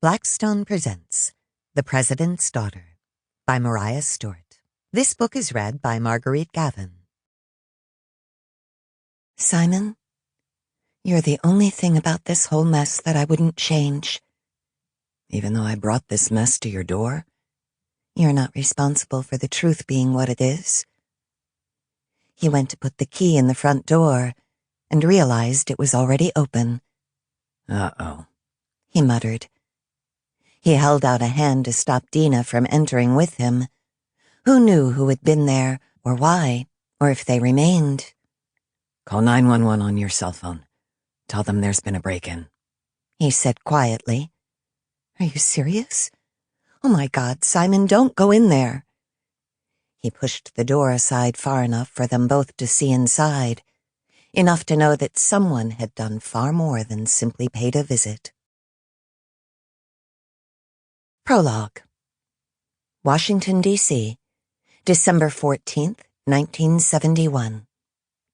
Blackstone presents The President's Daughter by Mariah Stewart. This book is read by Marguerite Gavin. Simon, you're the only thing about this whole mess that I wouldn't change. Even though I brought this mess to your door, you're not responsible for the truth being what it is. He went to put the key in the front door and realized it was already open. Uh-oh, he muttered. He held out a hand to stop Dina from entering with him. Who knew who had been there, or why, or if they remained? Call 911 on your cell phone. Tell them there's been a break-in, he said quietly. Are you serious? Oh my God, Simon, don't go in there. He pushed the door aside far enough for them both to see inside, enough to know that someone had done far more than simply paid a visit. Prologue. Washington, D.C., December 14th, 1971,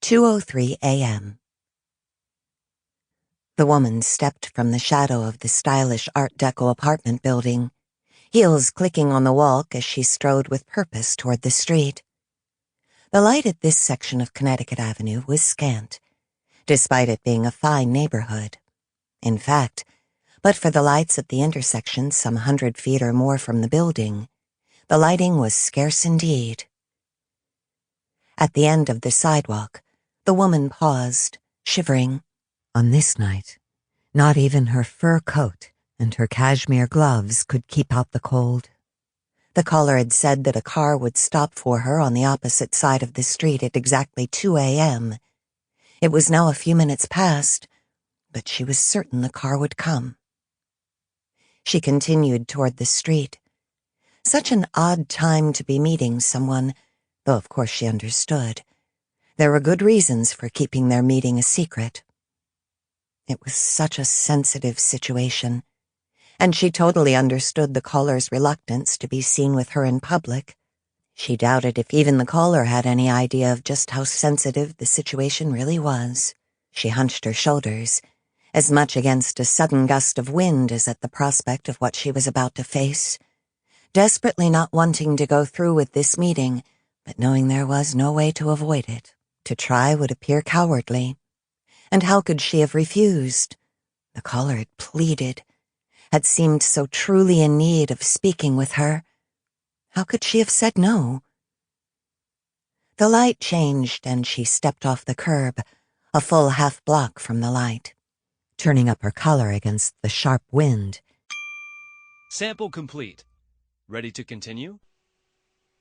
2:03 a.m. The woman stepped from the shadow of the stylish Art Deco apartment building, heels clicking on the walk as she strode with purpose toward the street. The light at this section of Connecticut Avenue was scant, despite it being a fine neighborhood. In fact, but for the lights at the intersection some 100 feet or more from the building, the lighting was scarce indeed. At the end of the sidewalk, the woman paused, shivering. On this night, not even her fur coat and her cashmere gloves could keep out the cold. The caller had said that a car would stop for her on the opposite side of the street at exactly 2 a.m. It was now a few minutes past, but she was certain the car would come. She continued toward the street. Such an odd time to be meeting someone, though of course she understood. There were good reasons for keeping their meeting a secret. It was such a sensitive situation, and she totally understood the caller's reluctance to be seen with her in public. She doubted if even the caller had any idea of just how sensitive the situation really was. She hunched her shoulders, as much against a sudden gust of wind as at the prospect of what she was about to face, desperately not wanting to go through with this meeting, but knowing there was no way to avoid it. To try would appear cowardly. And how could she have refused? The caller had pleaded, had seemed so truly in need of speaking with her. How could she have said no? The light changed and she stepped off the curb, a full half block from the light. Turning up her collar against the sharp wind. Sample complete. Ready to continue?